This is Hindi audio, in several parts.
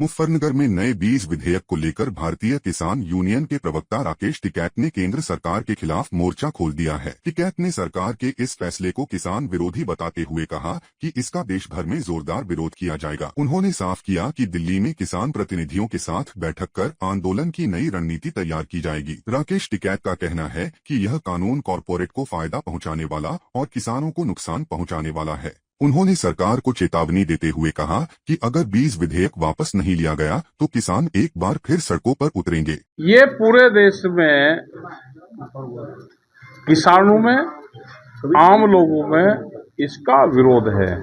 मुजफ्फरनगर में नए बीज विधेयक को लेकर भारतीय किसान यूनियन के प्रवक्ता राकेश टिकैत ने केंद्र सरकार के खिलाफ मोर्चा खोल दिया है। टिकैत ने सरकार के इस फैसले को किसान विरोधी बताते हुए कहा कि इसका देश भर में जोरदार विरोध किया जाएगा। उन्होंने साफ किया कि दिल्ली में किसान प्रतिनिधियों के साथ बैठक कर आंदोलन की नई रणनीति तैयार की जाएगी। राकेश टिकैत का कहना है कि यह कानून कॉरपोरेट को फायदा पहुँचाने वाला और किसानों को नुकसान पहुँचाने वाला है। उन्होंने सरकार को चेतावनी देते हुए कहा कि अगर बीज विधेयक वापस नहीं लिया गया तो किसान एक बार फिर सड़कों पर उतरेंगे। ये पूरे देश में किसानों में, आम लोगों में इसका विरोध है।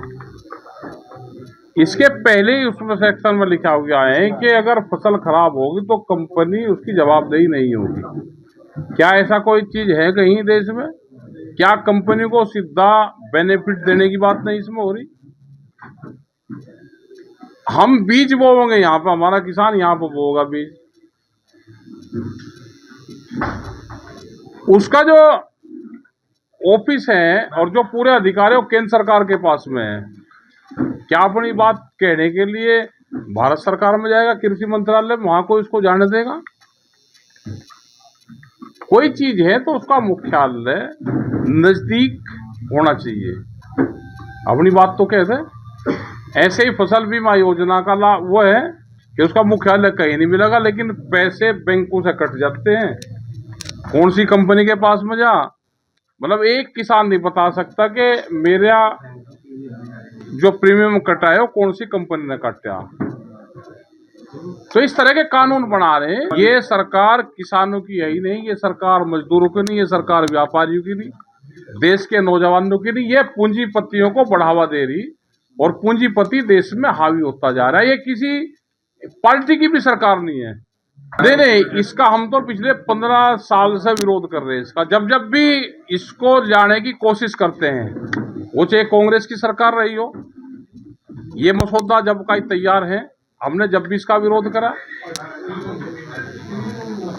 इसके पहले ही उसमें सेक्शन में लिखा गया है कि अगर फसल खराब होगी तो कंपनी उसकी जवाबदेही नहीं होगी। क्या ऐसा कोई चीज है कहीं देश में? क्या कंपनी को सीधा बेनिफिट देने की बात नहीं इसमें हो रही? हम बीज बोएंगे यहाँ पे, हमारा किसान यहाँ पे बोएगा बीज, उसका जो ऑफिस है और जो पूरे अधिकार है वो केंद्र सरकार के पास में है। क्या अपनी बात कहने के लिए भारत सरकार में जाएगा, कृषि मंत्रालय में, वहां कोई इसको जाने देगा? कोई चीज है तो उसका मुख्यालय नजदीक होना चाहिए। अपनी बात तो कहते। ऐसे ही फसल बीमा योजना का लाभ वो है कि उसका मुख्यालय कहीं नहीं मिलेगा, लेकिन पैसे बैंकों से कट जाते हैं। कौन सी कंपनी के पास में जा, मतलब एक किसान नहीं बता सकता कि मेरा जो प्रीमियम कटा है वो कौन सी कंपनी ने काटा। तो इस तरह के कानून बना रहे हैं। ये सरकार किसानों की है ही नहीं, ये सरकार मजदूरों की नहीं, ये सरकार व्यापारियों की नहीं, देश के नौजवानों की नहीं, ये पूंजीपतियों को बढ़ावा दे रही और पूंजीपति देश में हावी होता जा रहा है। ये किसी पार्टी की भी सरकार नहीं है। नहीं, इसका हम तो पिछले 15 साल से विरोध कर रहे हैं इसका। जब जब भी इसको लाने की कोशिश करते हैं, वो चाहे कांग्रेस की सरकार रही हो, ये मसौदा जब का ही तैयार है, हमने जब भी इसका विरोध करा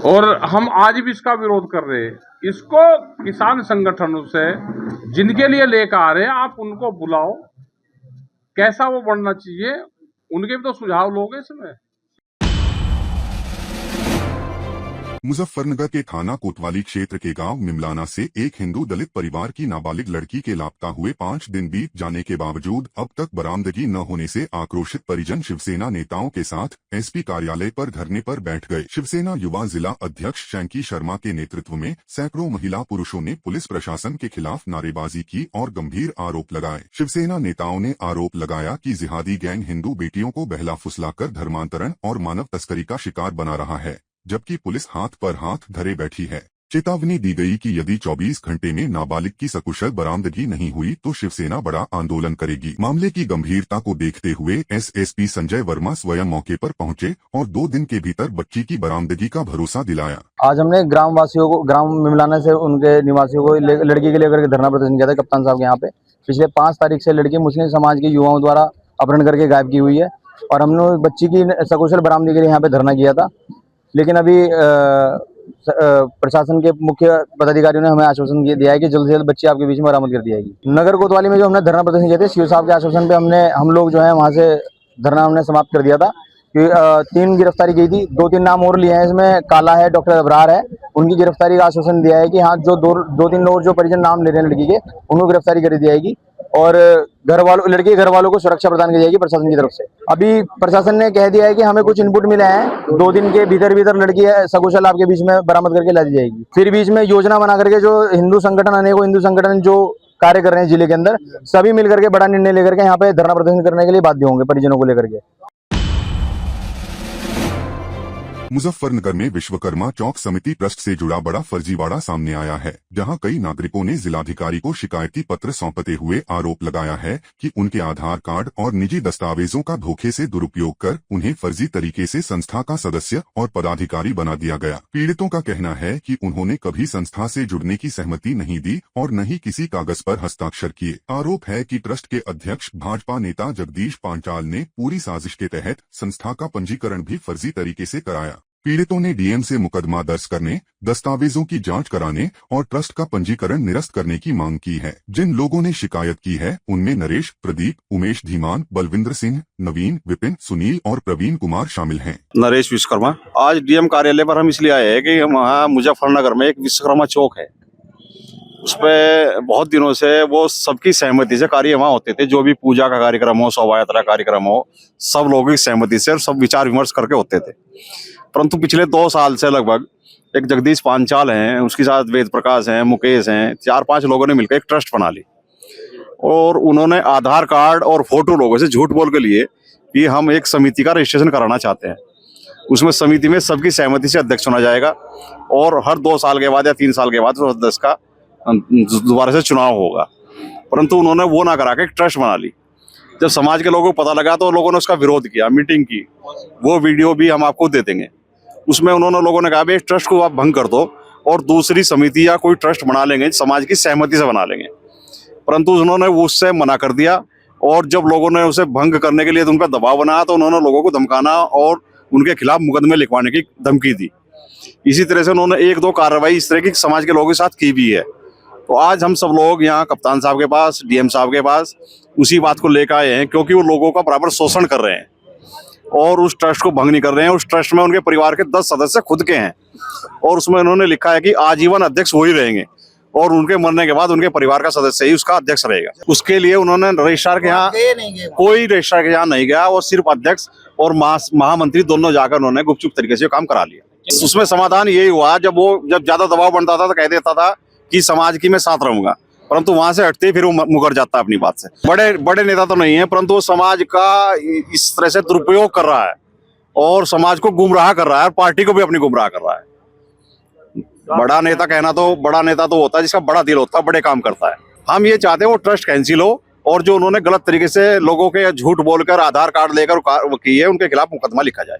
और हम आज भी इसका विरोध कर रहे हैं। इसको किसान संगठनों से जिनके लिए लेकर आ रहे हैं, आप उनको बुलाओ, कैसा वो बढ़ना चाहिए, उनके भी तो सुझाव लोगे इसमें। मुजफ्फरनगर के थाना कोतवाली क्षेत्र के गांव मिमलाना से एक हिंदू दलित परिवार की नाबालिग लड़की के लापता हुए 5 दिन बीत जाने के बावजूद अब तक बरामदगी न होने से आक्रोशित परिजन शिवसेना नेताओं के साथ एसपी कार्यालय पर धरने पर बैठ गए। शिवसेना युवा जिला अध्यक्ष शैंकी शर्मा के नेतृत्व में सैकड़ों महिला पुरुषों ने पुलिस प्रशासन के खिलाफ नारेबाजी की और गंभीर आरोप लगाए। शिवसेना नेताओं ने आरोप लगाया कि जिहादी गैंग हिंदू बेटियों को बहला फुसलाकर धर्मांतरण और मानव तस्करी का शिकार बना रहा है, जबकि पुलिस हाथ पर हाथ धरे बैठी है। चेतावनी दी गई कि यदि 24 घंटे में नाबालिग की सकुशल बरामदगी नहीं हुई तो शिवसेना बड़ा आंदोलन करेगी। मामले की गंभीरता को देखते हुए एसएसपी संजय वर्मा स्वयं मौके पर पहुंचे और 2 दिन के भीतर बच्ची की बरामदगी का भरोसा दिलाया। आज हमने ग्राम वासियों को, ग्राम मिमलाना से उनके निवासियों को लड़की के लेकर के धरना प्रदर्शन किया था कप्तान साहब के यहाँ पे। पिछले 5 तारीख से लड़की मुस्लिम समाज के युवाओं द्वारा अपहरण करके गायब की हुई है और हमने बच्ची की सकुशल बरामदगी के लिए यहाँ पे धरना किया था। लेकिन अभी प्रशासन के मुख्य पदाधिकारियों ने हमें आश्वासन दिया है कि जल्द से जल्द बच्ची आपके बीच में बरामद कर दी जाएगी। नगर कोतवाली में जो हमने धरना प्रदर्शन किया था, सीओ साहब के आश्वासन पे हम लोग जो है वहां से धरना हमने समाप्त कर दिया था। कि 3 गिरफ्तारी की थी, 2-3 नाम और लिए हैं। इसमें काला है, डॉक्टर अबरार है, उनकी गिरफ्तारी का आश्वासन दिया है कि हाँ, जो 2-3 और जो परिजन नाम ले रहे हैं लड़की के, उनको गिरफ्तारी कर दी जाएगी और लड़के के घर वालों को सुरक्षा प्रदान की जाएगी प्रशासन की तरफ से। अभी प्रशासन ने कह दिया है कि हमें कुछ इनपुट मिले हैं, 2 दिन के भीतर लड़की सकुशल आपके बीच में बरामद करके ला दी जाएगी। फिर बीच में योजना बना करके जो हिंदू संगठन, अनेकों हिंदू संगठन जो कार्य कर रहे हैं जिले के अंदर, सभी मिलकर के बड़ा निर्णय लेकर के यहाँ पे धरना प्रदर्शन करने के लिए बाध्य होंगे परिजनों को लेकर के। मुजफ्फरनगर में विश्वकर्मा चौक समिति ट्रस्ट से जुड़ा बड़ा फर्जीवाड़ा सामने आया है, जहां कई नागरिकों ने जिलाधिकारी को शिकायती पत्र सौंपते हुए आरोप लगाया है कि उनके आधार कार्ड और निजी दस्तावेजों का धोखे से दुरुपयोग कर उन्हें फर्जी तरीके से संस्था का सदस्य और पदाधिकारी बना दिया गया। पीड़ितों का कहना है कि उन्होंने कभी संस्था से जुड़ने की सहमति नहीं दी और न ही किसी कागज पर हस्ताक्षर किए। आरोप है कि ट्रस्ट के अध्यक्ष भाजपा नेता जगदीश पांचाल ने पूरी साजिश के तहत संस्था का पंजीकरण भी फर्जी तरीके से कराया। पीड़ितों ने डीएम से मुकदमा दर्ज करने, दस्तावेजों की जांच कराने और ट्रस्ट का पंजीकरण निरस्त करने की मांग की है। जिन लोगों ने शिकायत की है उनमें नरेश, प्रदीप, उमेश धीमान, बलविंद्र सिंह, नवीन, विपिन, सुनील और प्रवीण कुमार शामिल हैं। नरेश विश्वकर्मा। आज डीएम कार्यालय पर हम इसलिए आए हैं कि वहाँ मुजफ्फरनगर में एक विश्वकर्मा चौक है, उस पे बहुत दिनों से वो सबकी सहमति से कार्य वहाँ होते थे। जो भी पूजा का कार्यक्रम हो, शोभा यात्रा कार्यक्रम हो, सब लोगों की सहमति से और सब विचार विमर्श करके होते थे। परंतु पिछले 2 साल से लगभग एक जगदीश पांचाल हैं, उसके साथ वेद प्रकाश हैं, मुकेश हैं, 4-5 लोगों ने मिलकर एक ट्रस्ट बना ली और उन्होंने आधार कार्ड और फोटो लोगों से झूठ बोल के लिए कि हम एक समिति का रजिस्ट्रेशन कराना चाहते हैं। उसमें समिति में सबकी सहमति से अध्यक्ष चुना जाएगा और हर 2 साल के बाद या 3 साल के बाद उस अध्यक्ष का दोबारा से चुनाव होगा। परंतु उन्होंने वो ना करा के एक ट्रस्ट बना ली। जब समाज के लोगों को पता लगा तो लोगों ने उसका विरोध किया, मीटिंग की। वो वीडियो भी हम आपको दे देंगे। उसमें उन्होंने लोगों ने कहा भाई इस ट्रस्ट को आप भंग कर दो और दूसरी समिति या कोई ट्रस्ट बना लेंगे, समाज की सहमति से बना लेंगे। परंतु उन्होंने उससे मना कर दिया और जब लोगों ने उसे भंग करने के लिए उनका दबाव बनाया तो उन्होंने लोगों को धमकाना और उनके खिलाफ मुकदमे लिखवाने की धमकी दी। इसी तरह से उन्होंने 1-2 कार्रवाई इस तरह की समाज के लोगों के साथ की भी है। तो आज हम सब लोग यहाँ कप्तान साहब के पास, डीएम साहब के पास उसी बात को लेकर आए हैं, क्योंकि वो लोगों का बराबर शोषण कर रहे हैं और उस ट्रस्ट को भंग नहीं कर रहे हैं। उस ट्रस्ट में उनके परिवार के 10 सदस्य खुद के हैं और उसमें उन्होंने लिखा है कि आजीवन अध्यक्ष वही रहेंगे और उनके मरने के बाद उनके परिवार का सदस्य ही उसका अध्यक्ष रहेगा। उसके लिए उन्होंने रजिस्ट्रार के यहाँ कोई रजिस्ट्रार के यहाँ नहीं गया और सिर्फ अध्यक्ष और महामंत्री दोनों जाकर उन्होंने गुपचुप तरीके से काम करा लिया। उसमें समाधान यही हुआ, जब ज्यादा दबाव बनता था तो कह देता था कि समाज की मैं साथ रहूंगा, परंतु वहां से हटते ही फिर वो मुकर जाता है अपनी बात से। बड़े नेता तो नहीं है, परंतु वो समाज का इस तरह से दुरुपयोग कर रहा है और समाज को गुमराह कर रहा है और पार्टी को भी अपनी गुमराह कर रहा है। बड़ा नेता तो होता है जिसका बड़ा दिल होता है, बड़े काम करता है। हम ये चाहते हैं वो ट्रस्ट कैंसिल हो और जो उन्होंने गलत तरीके से लोगों के झूठ बोलकर आधार कार्ड लेकर की है उनके खिलाफ मुकदमा लिखा जाए।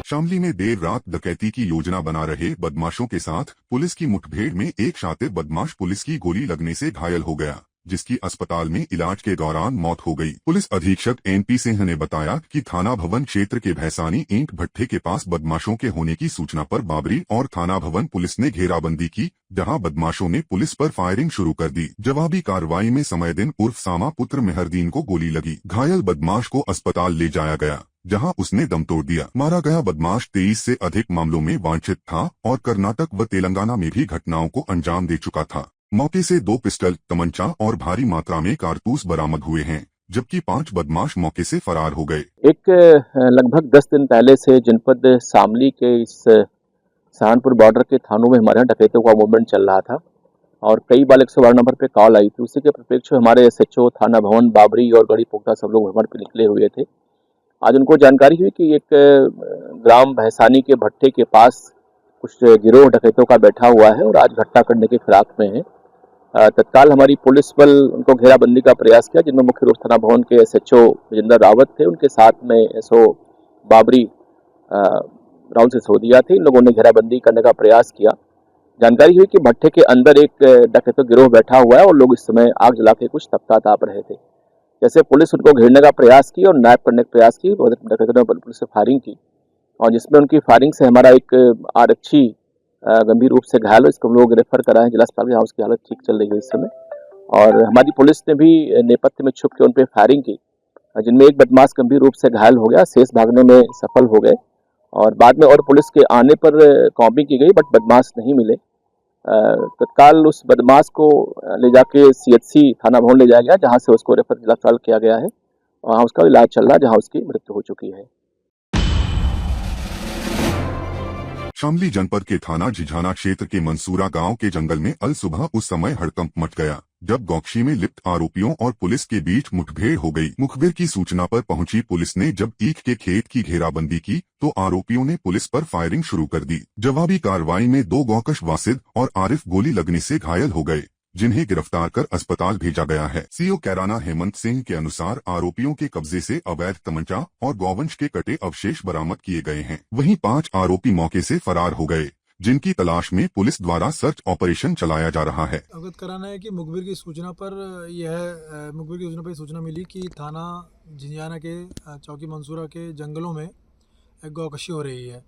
शामली में देर रात डकैती की योजना बना रहे बदमाशों के साथ पुलिस की मुठभेड़ में एक शातिर बदमाश पुलिस की गोली लगने से घायल हो गया, जिसकी अस्पताल में इलाज के दौरान मौत हो गई। पुलिस अधीक्षक एनपी सिंह ने बताया कि थाना भवन क्षेत्र के भैसानी ईंट भट्ठे के पास बदमाशों के होने की सूचना पर बाबरी और थाना भवन पुलिस ने घेराबंदी की, जहां बदमाशों ने पुलिस पर फायरिंग शुरू कर दी। जवाबी कार्रवाई में समयदीन उर्फ सामा पुत्र मेहरदीन को गोली लगी। घायल बदमाश को अस्पताल ले जाया गया, जहां उसने दम तोड़ दिया। मारा गया बदमाश 23 से अधिक मामलों में वांछित था और कर्नाटक व तेलंगाना में भी घटनाओं को अंजाम दे चुका था। मौके से 2 पिस्टल, तमंचा और भारी मात्रा में कारतूस बरामद हुए हैं, जबकि 5 बदमाश मौके से फरार हो गए। एक लगभग 10 दिन पहले से जनपद शामली के इस सहारनपुर बॉर्डर के थानों में हमारे यहाँ डकैतों का मूवमेंट चल रहा था और कई बार 112 नंबर पे कॉल आई थी। उसी के प्रत्यक्ष हमारे SHO, थाना भवन, बाबरी और गढ़ी पोखरा सब लोग भ्रमण पे निकले हुए थे। आज उनको जानकारी हुई कि एक ग्राम भैसानी के भट्टे के पास कुछ गिरोह डकैतों का बैठा हुआ है और आज घटना करने के फिराक में है। तत्काल हमारी पुलिस बल उनको घेराबंदी का प्रयास किया, जिनमें मुख्य रूप थाना भवन के SHO विजेंद्र रावत थे, उनके साथ में SO बाबरी राहुल सिसोदिया थे। इन लोगों ने घेराबंदी करने का प्रयास किया। जानकारी हुई कि भट्टे के अंदर एक डकैतों गिरोह बैठा हुआ है और लोग इस समय आग जला के कुछ तप रहे थे। जैसे पुलिस उनको घेरने का प्रयास की और नैप करने का प्रयास की, डकैतों ने पुलिस से फायरिंग की और जिसमें उनकी फायरिंग से हमारा एक आरक्षी गंभीर रूप से घायल हो। इसको हम लोग रेफर कराए जिला अस्पताल, जहाँ उसकी हालत ठीक चल रही है इस समय। और हमारी पुलिस ने भी नेपथ्य में छुप के उन पर फायरिंग की, जिनमें एक बदमाश गंभीर रूप से घायल हो गया, शेष भागने में सफल हो गए और बाद में और पुलिस के आने पर कॉम्बिंग की गई, बट बदमाश नहीं मिले। तत्काल उस बदमाश को ले जाके CHC थाना भवन ले जाया गया, जहाँ से उसको रेफर जिला अस्पताल किया गया है। वहाँ उसका इलाज चल रहा है, जहाँ उसकी मृत्यु हो चुकी है। शामली जनपद के थाना झिझाना क्षेत्र के मंसूरा गांव के जंगल में अल सुबह उस समय हड़कंप मच गया, जब गौक्षी में लिप्त आरोपियों और पुलिस के बीच मुठभेड़ हो गई। मुखबिर की सूचना पर पहुंची पुलिस ने जब ईख के खेत की घेराबंदी की तो आरोपियों ने पुलिस पर फायरिंग शुरू कर दी। जवाबी कार्रवाई में 2 गौकश वासिद और आरिफ गोली लगने से घायल हो गए, जिन्हें गिरफ्तार कर अस्पताल भेजा गया है। CO कैराना हेमंत सिंह के अनुसार आरोपियों के कब्जे से अवैध तमंचा और गौवंश के कटे अवशेष बरामद किए गए हैं। वहीं 5 आरोपी मौके से फरार हो गए, जिनकी तलाश में पुलिस द्वारा सर्च ऑपरेशन चलाया जा रहा है। अवगत कराना है कि मुखबिर की सूचना पर सूचना मिली कि थाना झिंझियाना के चौकी मंसूरा के जंगलों में एक गौकशी हो रही है।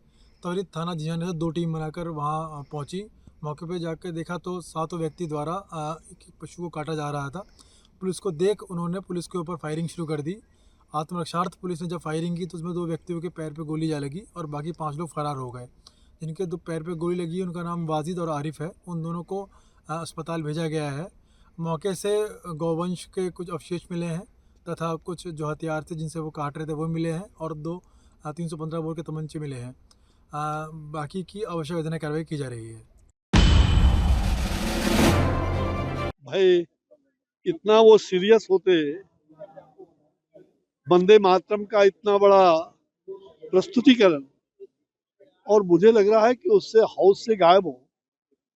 त्वरित थाना झिंझियाना से 2 टीम बनाकर वहां पहुंची। मौके पर जाकर देखा तो 7 व्यक्ति द्वारा एक पशु को काटा जा रहा था। पुलिस को देख उन्होंने पुलिस के ऊपर फायरिंग शुरू कर दी। आत्मरक्षार्थ पुलिस ने जब फायरिंग की तो उसमें 2 व्यक्तियों के पैर पे गोली जा लगी और बाकी 5 लोग फरार हो गए। जिनके 2 पैर पे गोली लगी उनका नाम वाजिद और आरिफ है। उन दोनों को अस्पताल भेजा गया है। मौके से गौवंश के कुछ अवशेष मिले हैं तथा कुछ जो हथियार थे जिनसे वो काट रहे थे वो मिले हैं और 2 315 बोर के तमंचे मिले हैं। बाकी की आवश्यक विधायी कार्रवाई की जा रही है। भाई इतना वो सीरियस होते, वंदे मातरम का इतना बड़ा प्रस्तुतिकरण, और मुझे लग रहा है कि उससे हाउस से गायब हो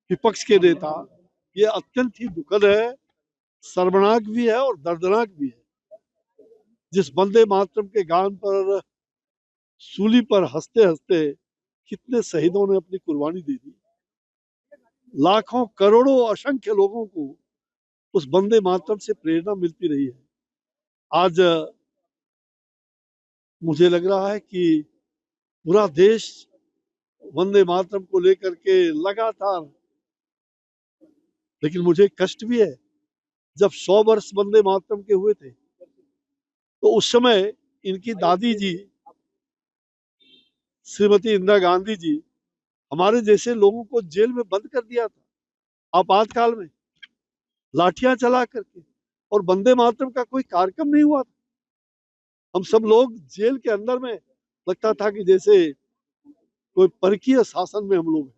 विपक्ष के नेता, ये अत्यंत ही दुखद है, शर्मनाक भी है और दर्दनाक भी है। जिस वंदे मातरम के गान पर सूली पर हंसते हंसते कितने शहीदों ने अपनी कुर्बानी दे दी, लाखों करोड़ों असंख्य लोगों को उस वंदे मातरम से प्रेरणा मिलती रही है। आज मुझे लग रहा है कि पूरा देश वंदे मातरम को लेकर के लगातार, लेकिन मुझे कष्ट भी है, जब 100 वर्ष वंदे मातरम के हुए थे तो उस समय इनकी दादी जी श्रीमती इंदिरा गांधी जी हमारे जैसे लोगों को जेल में बंद कर दिया था आपातकाल में, लाठियां चला करके, और वंदे मातरम का कोई कार्यक्रम नहीं हुआ था। हम सब लोग जेल के अंदर में लगता था कि जैसे कोई परकीय शासन में हम लोग हैं।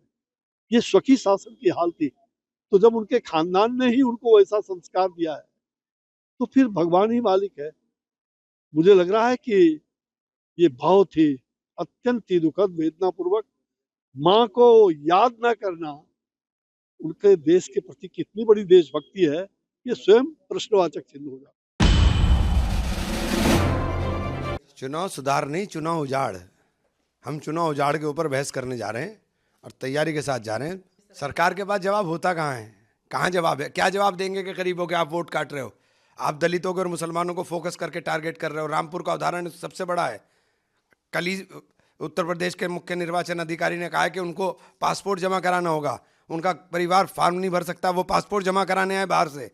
ये स्वकीय शासन की हाल थी। तो जब उनके खानदान ने ही उनको वैसा संस्कार दिया है तो फिर भगवान ही मालिक है। मुझे लग रहा है कि ये बहुत ही अत्यंत ही दुखद, वेदनापूर्वक, माँ को याद न करना उनके देश के प्रति कितनी बड़ी देशभक्ति है, ये स्वयं प्रश्नवाचक चिन्ह हो जाता। चुनाव सुधार नहीं, चुनाव उजाड़। हम चुनाव उजाड़ के ऊपर बहस करने जा रहे हैं और तैयारी के साथ जा रहे हैं। सरकार के पास जवाब होता कहाँ है? कहाँ जवाब है? क्या जवाब देंगे कि गरीबों के आप वोट काट रहे हो, आप दलितों को और मुसलमानों को फोकस करके टारगेट कर रहे हो। रामपुर का उदाहरण सबसे बड़ा है। कल ही उत्तर प्रदेश के मुख्य निर्वाचन अधिकारी ने कहा है कि उनको पासपोर्ट जमा कराना होगा। उनका परिवार फॉर्म नहीं भर सकता, वो पासपोर्ट जमा कराने आए बाहर से।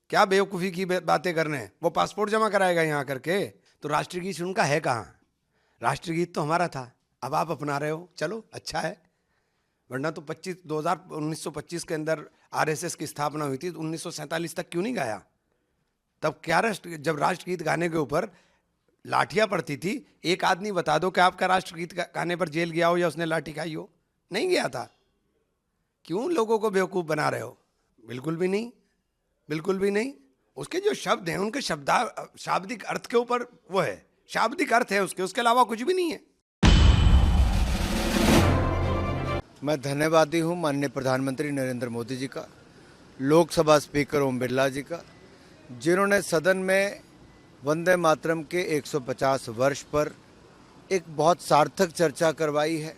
क्या बेवकूफ़ी की बातें करने हैं? वो पासपोर्ट जमा कराएगा यहाँ करके। तो राष्ट्रगीत उनका है कहाँ? राष्ट्रगीत तो हमारा था, अब आप अपना रहे हो, चलो अच्छा है। वरना तो 1925 के अंदर आरएसएस की स्थापना हुई थी, 1947 तक क्यों नहीं गाया? तब क्या जब राष्ट्रगीत गाने के ऊपर लाठियां पड़ती थी, एक आदमी बता दो कि आपका राष्ट्रगीत गाने पर जेल गया हो या उसने लाठी खाई हो? नहीं गया था। क्यों लोगों को बेवकूफ़ बना रहे हो? बिल्कुल भी नहीं, बिल्कुल भी नहीं। उसके जो शब्द हैं उनके शाब्दिक अर्थ के ऊपर वो है, शाब्दिक अर्थ है उसके अलावा कुछ भी नहीं है। मैं धन्यवादी हूँ माननीय प्रधानमंत्री नरेंद्र मोदी जी का, लोकसभा स्पीकर ओम बिरला जी का, जिन्होंने सदन में वंदे मातरम के 150 वर्ष पर एक बहुत सार्थक चर्चा करवाई है।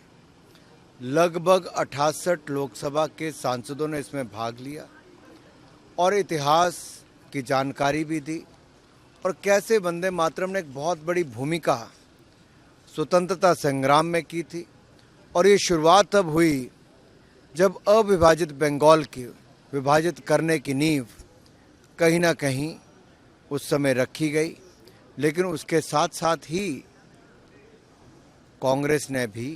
लगभग 68 लोकसभा के सांसदों ने इसमें भाग लिया और इतिहास की जानकारी भी दी, और कैसे वंदे मातरम ने एक बहुत बड़ी भूमिका स्वतंत्रता संग्राम में की थी। और ये शुरुआत तब हुई जब अविभाजित बंगाल की विभाजित करने की नींव कहीं ना कहीं उस समय रखी गई। लेकिन उसके साथ साथ ही कांग्रेस ने भी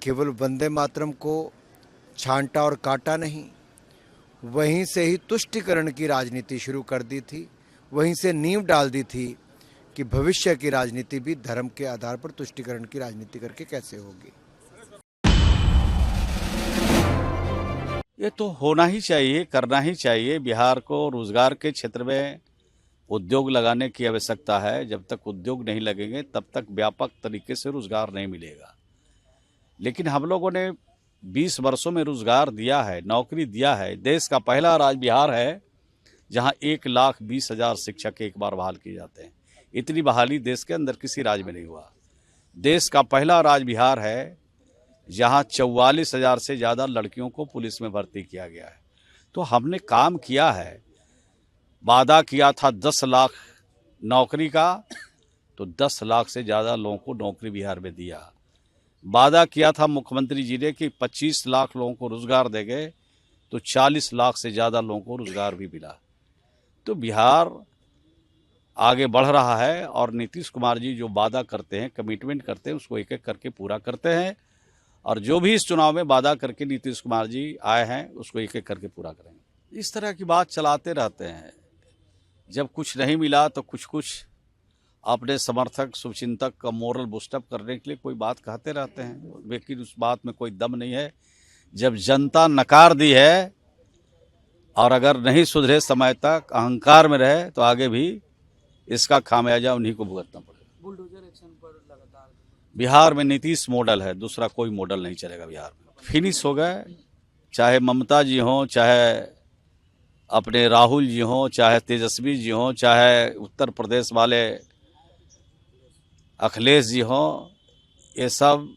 केवल वंदे मातरम को छांटा और काटा नहीं, वहीं से ही तुष्टीकरण की राजनीति शुरू कर दी थी। वहीं से नींव डाल दी थी कि भविष्य की राजनीति भी धर्म के आधार पर तुष्टीकरण की राजनीति करके कैसे होगी। ये तो होना ही चाहिए, करना ही चाहिए। बिहार को रोजगार के क्षेत्र में उद्योग लगाने की आवश्यकता है। जब तक उद्योग नहीं लगेंगे तब तक व्यापक तरीके से रोजगार नहीं मिलेगा। लेकिन हम लोगों ने 20 वर्षों में रोजगार दिया है, नौकरी दिया है। देश का पहला राज्य बिहार है जहां 1,20,000 शिक्षक एक बार बहाल किए जाते हैं। इतनी बहाली देश के अंदर किसी राज्य में नहीं हुआ। देश का पहला राज्य बिहार है जहां 44,000 से ज़्यादा लड़कियों को पुलिस में भर्ती किया गया है। तो हमने काम किया है। वादा किया था 10 लाख नौकरी का, तो 10 लाख से ज़्यादा लोगों को नौकरी बिहार में दिया। वादा किया था मुख्यमंत्री जी ने कि 25 लाख लोगों को रोजगार देंगे, तो 40 लाख से ज़्यादा लोगों को रोजगार भी मिला। तो बिहार आगे बढ़ रहा है और नीतीश कुमार जी जो वादा करते हैं, कमिटमेंट करते हैं, उसको एक एक करके पूरा करते हैं। और जो भी इस चुनाव में वादा करके नीतीश कुमार जी आए हैं, उसको एक एक करके पूरा करेंगे। इस तरह की बात चलाते रहते हैं। जब कुछ नहीं मिला तो कुछ अपने समर्थक शुभचिंतक का मोरल बूस्टअप करने के लिए कोई बात कहते रहते हैं, लेकिन उस बात में कोई दम नहीं है। जब जनता नकार दी है और अगर नहीं सुधरे समय तक अहंकार में रहे, तो आगे भी इसका खामियाजा उन्हीं को भुगतना पड़ेगा। बुलडोजर एक्शन पर लगातार बिहार में नीतीश मॉडल है, दूसरा कोई मॉडल नहीं चलेगा बिहार में। फिनिश हो गए, चाहे ममता जी हों, चाहे अपने राहुल जी हों, चाहे तेजस्वी जी हों, चाहे उत्तर प्रदेश वाले अखिलेश जी हों, ये सब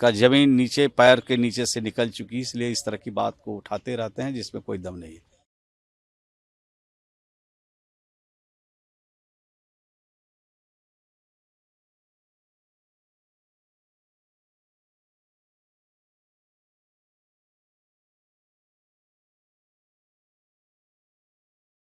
का जमीन नीचे पैर के नीचे से निकल चुकी है। इसलिए इस तरह की बात को उठाते रहते हैं जिसमें कोई दम नहीं है।